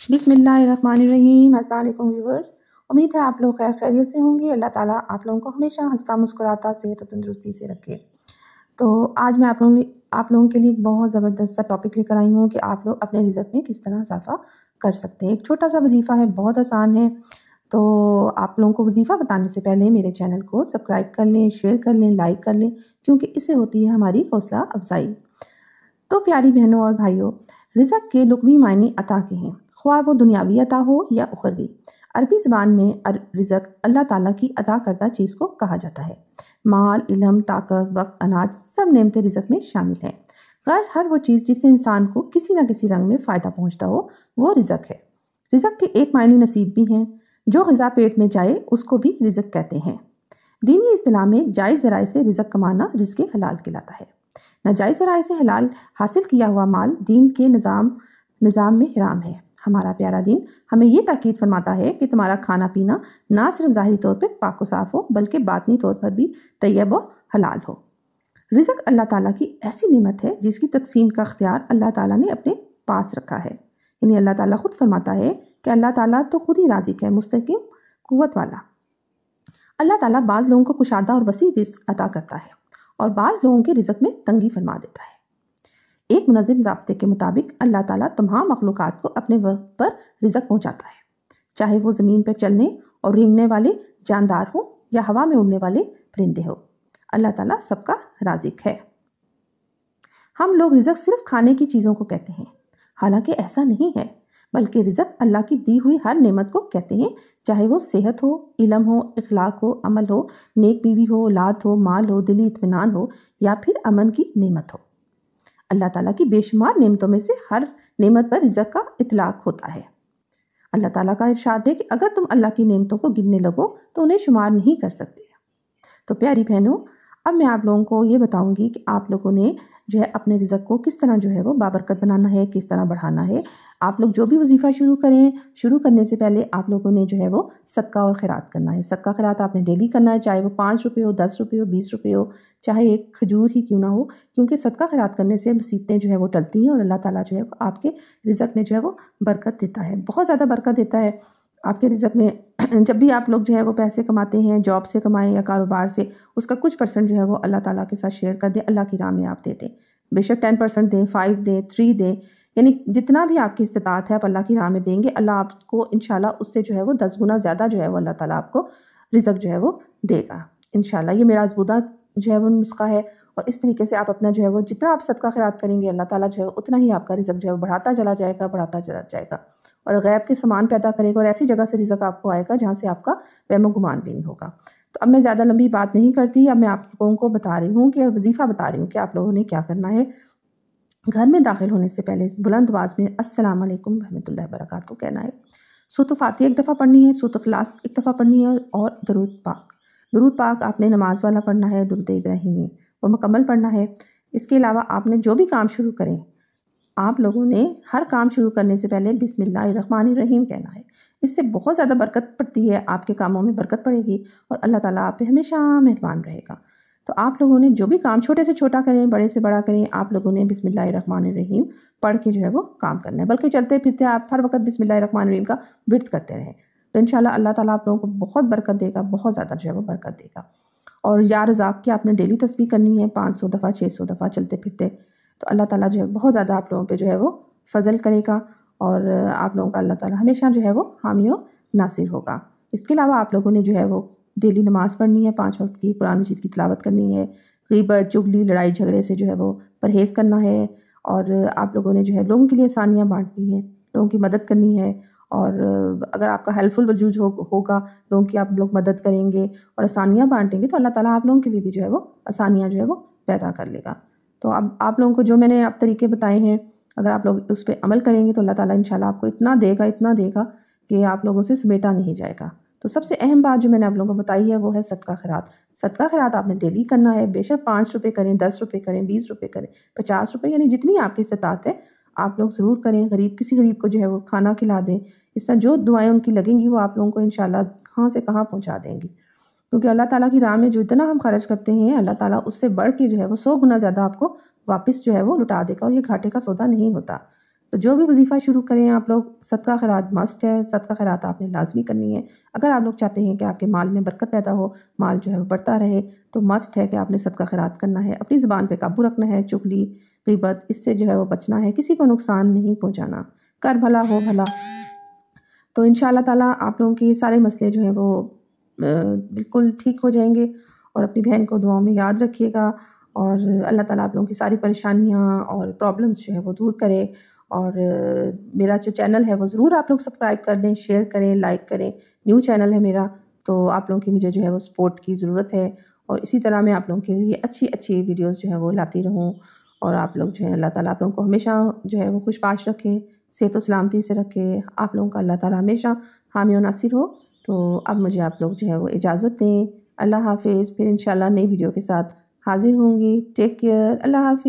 बिस्मिल्लाहिर्रहमानिर्रहीम। अस्सलाम वालेकुम व्यूवर्स, उम्मीद है आप लोग खैर खैरियत से होंगे। अल्लाह ताला आप लोगों को हमेशा हंसता मुस्कुराता सेहत और तंदुरुस्ती से रखे। तो आज मैं आप लोगों के लिए एक बहुत ज़बरदस्त सा टॉपिक लेकर आई हूँ कि आप लोग अपने रिज़्क में किस तरह इजाफा कर सकते हैं। एक छोटा सा वजीफ़ा है, बहुत आसान है। तो आप लोगों को वजीफ़ा बताने से पहले मेरे चैनल को सब्सक्राइब कर लें, शेयर कर लें, लाइक कर लें, क्योंकि इससे होती है हमारी हौसला अफजाई। तो प्यारी बहनों और भाइयों, रिज़्क के लुग़वी मायने अता के हैं, ख्वाह वो दुनियावी अता हो या उखरवी। अरबी ज़बान में रिज़्क अल्लाह ताला की अता करदा चीज़ को कहा जाता है। माल, इल्म, ताकत, वक्त, अनाज सब नेमतें रिज़्क में शामिल हैं। गर्ज़ हर वो चीज़ जिससे इंसान को किसी न किसी रंग में फ़ायदा पहुँचता हो, वो रिज़्क है। रिज़्क के एक मायने नसीब भी हैं। जो ग़िज़ा पेट में जाए उसको भी रिज़्क कहते हैं। दीनी इस्तिलाह में जायज़ ज़राए से रिज़्क कमाना रिज़्क़े हलाल कहलाता है। नाजायज़ ज़राए से हलाल हासिल किया हुआ माल दीन के निज़ाम में हराम है। हमारा प्यारा दीन हमें ये ताकीद फरमाता है कि तुम्हारा खाना पीना ना सिर्फ ज़ाहिरी तौर पे पाक व साफ़ हो, बल्कि बातनी तौर पर भी तैयब व हलाल हो। रिज़्क अल्लाह ताला की ऐसी नेमत है जिसकी तकसीम का अख्तियार अल्लाह ताला ने अपने पास रखा है। यानी अल्लाह ताला खुद फरमाता है कि अल्लाह ताला तो खुद ही राज़िक है, मुस्तकीम कुव्वत वाला। अल्लाह ताला बाज़ लोगों को कुशादा और वसी रिज़्क अता करता है और बाज़ लोगों के रिज़्क में तंगी फरमा देता है। एक मुनज़्ज़म ज़ाब्ते के मुताबिक अल्लाह ताला तमाम मखलूक़ात को अपने वक्त पर रिज़्क पहुँचाता है, चाहे वो ज़मीन पर चलने और रेंगने वाले जानदार हों या हवा में उड़ने वाले परिंदे हों। अल्लाह ताला सबका राज़िक है। हम लोग रिज़्क सिर्फ खाने की चीज़ों को कहते हैं, हालांकि ऐसा नहीं है, बल्कि रिज़्क अल्लाह की दी हुई हर नेमत को कहते हैं, चाहे वो सेहत हो, इल्म हो, इखलाक हो, अमल हो, नेक बीवी हो, औलाद हो, माल हो, दिली इत्मीनान हो या फिर अमन की नेमत हो। अल्लाह ताला की बेशुमार नेमतों में से हर नेमत पर रिज़्क का इतलाक होता है। अल्लाह ताला का इरशाद है कि अगर तुम अल्लाह की नेमतों को गिनने लगो तो उन्हें शुमार नहीं कर सकते। तो प्यारी बहनों, अब मैं आप लोगों को ये बताऊंगी कि आप लोगों ने जो है अपने रिज़्क को किस तरह जो है वो बाबरकत बनाना है, किस तरह बढ़ाना है। आप लोग जो भी वजीफ़ा शुरू करें, शुरू करने से पहले आप लोगों ने जो है वो सदका और खैरात करना है। सदका खैरात आपने डेली करना है, चाहे वो 5 रुपये हो, 10 रुपये हो, 20 रुपये हो, चाहे एक खजूर ही क्यों ना हो, क्योंकि सदका खैरात करने से मुसीबतें जो है वो टलती हैं और अल्लाह ताला जो है आपके रिज़्क में जो है वो बरकत देता है, बहुत ज़्यादा बरकत देता है आपके रिज़्क में। जब भी आप लोग जो है वो पैसे कमाते हैं, जॉब से कमाएं या कारोबार से, उसका कुछ परसेंट जो है वो अल्लाह ताला के साथ शेयर कर दें, अल्लाह की राह में आप दे दें। बेशक 10% दें, 5 दें, 3 दें, यानी जितना भी आपकी इस्तिताअत है आप अल्लाह की राह में देंगे, अल्लाह आपको इंशाल्लाह उससे जो है वो 10 गुना ज़्यादा जो है वो अल्लाह ताला आपको रिज़्क जो है वो देगा इंशाल्लाह। ये मेरा आज़मूदा जो है वो नुस्खा है और इस तरीके से आप अपना जो है वो जितना आप सदका खैरात करेंगे, अल्लाह ताला जो है उतना ही आपका रिज़्क जो है बढ़ाता चला जाएगा, बढ़ाता चला जाएगा और गैब के सामान पैदा करेगा और ऐसी जगह से रिज़्क आपको आएगा जहाँ से आपका वहम गुमान भी नहीं होगा। तो अब मैं ज़्यादा लंबी बात नहीं करती, अब मैं आप लोगों को बता रही हूँ कि वजीफ़ा बता रही हूँ कि आप लोगों ने क्या करना है। घर में दाखिल होने से पहले बुलंद आवाज़ में अस्सलाम वालेकुम रहमतुल्लाहि बरकातहू कहना है। सूरत फातिहा एक दफ़ा पढ़नी है, सूरत इखलास एक दफ़ा पढ़नी है और दरूद पाक। दरूद पाक आपने नमाज वाला पढ़ना है, दुरूद इब्राहिमी वो मुकम्मल पढ़ना है। इसके अलावा आपने जो भी काम शुरू करें, आप लोगों ने हर काम शुरू करने से पहले बिस्मिल्लाहिर्रहमानिर्रहीम कहना है। इससे बहुत ज़्यादा बरकत पड़ती है, आपके कामों में बरकत पड़ेगी और अल्लाह ताला आप पे हमेशा मेहरबान रहेगा। तो आप लोगों ने जो भी काम छोटे से छोटा करें, बड़े से बड़ा करें, आप लोगों ने बिस्मिल्लाहिर्रहमानिर्रहीम पढ़ के जो है वो काम करना है। बल्कि चलते फिरते आप हर वक्त बिस्मिल्लाहिर्रहमानिर्रहीम का विर्द करते रहें, तो इंशाल्लाह अल्लाह ताला आप लोगों को बहुत बरकत देगा, बहुत ज़्यादा जो है वो बरकत देगा। और या रज़ाक़ की आपने डेली तस्बीह करनी है 500 दफ़ा, 600 दफ़ा चलते फिरते, तो अल्लाह ताला जो है बहुत ज़्यादा आप लोगों पे जो है वो फ़ज़ल करेगा और आप लोगों का अल्लाह ताला हमेशा जो है वो हामी व नासिर होगा। इसके अलावा आप लोगों ने जो है वो डेली नमाज़ पढ़नी है, 5 वक्त की, कुरान मजीद की तिलावत करनी है, ग़ीबत, चुगली, लड़ाई झगड़े से जो है वो परहेज़ करना है और आप लोगों ने जो है लोगों के लिए आसानियाँ बाँटनी है, लोगों की मदद करनी है और अगर आपका हेल्पफुल वजूद होगा, लोगों की आप लोग मदद करेंगे और आसानियाँ बाँटेंगे, तो अल्लाह ताला आप लोगों के लिए भी जो है वो आसानियाँ जो है वो पैदा कर लेगा। तो अब आप लोगों को जो मैंने अब तरीके बताए हैं, अगर आप लोग उस पर अमल करेंगे तो अल्लाह ताला इंशाल्लाह आपको इतना देगा कि आप लोगों से समेटा नहीं जाएगा। तो सबसे अहम बात जो मैंने आप लोगों को बताई है वो है सदका खैरात। सदका खैरात आपने डेली करना है, बेशक 5 रुपये करें, 10 रुपये करें, 20 रुपये करें, 50 रुपये, यानी जितनी आपकी इस्तिताअत है आप लोग ज़रूर करें। किसी गरीब को जो है वो खाना खिला दें। इस तरह जो दुआएँ उनकी लगेंगी वो आप लोगों को इंशाल्लाह कहाँ से कहाँ पहुँचा देंगी, क्योंकि अल्लाह ताला की राह में जो इतना हम खर्च करते हैं, अल्लाह ताला उससे बढ़ के जो है वो 100 गुना ज़्यादा आपको वापस जो है वो लुटा देगा और ये घाटे का सौदा नहीं होता। तो जो भी वजीफ़ा शुरू करें आप लोग, सदका खैरात मस्ट है, सदका खैरात आपने लाजमी करनी है। अगर आप लोग चाहते हैं कि आपके माल में बरकत पैदा हो, माल जो है वो बढ़ता रहे, तो मस्ट है कि आपने सदका खैरात करना है। अपनी ज़ुबान पे काबू रखना है, चुगली गीबत इससे जो है वो बचना है, किसी को नुकसान नहीं पहुँचाना, कर भला हो भला। तो इंशाअल्लाह ताला आप लोगों के सारे मसले जो हैं वो बिल्कुल ठीक हो जाएंगे। और अपनी बहन को दुआओं में याद रखिएगा और अल्लाह ताला आप लोगों की सारी परेशानियाँ और प्रॉब्लम्स जो है वो दूर करे। और मेरा जो चैनल है वो ज़रूर आप लोग सब्सक्राइब कर दें, शेयर करें, लाइक करें। न्यू चैनल है मेरा, तो आप लोगों की मुझे जो है वो सपोर्ट की ज़रूरत है और इसी तरह मैं आप लोगों के लिए अच्छी अच्छी वीडियोज़ जो है वो लाती रहूँ। और आप लोग जो है अल्लाह ताला आप लोगों को हमेशा जो है वो खुशबाश रखे, सेहत व सलामती से रखे। आप लोगों का अल्लाह ताला हमेशा हामी और नासिर हो। तो अब मुझे आप लोग जो है वो इजाज़त दें। अल्लाह हाफ़िज़। फिर इंशाअल्लाह नई वीडियो के साथ हाज़िर होंगी। Take care. अल्लाह हाफ़िज़।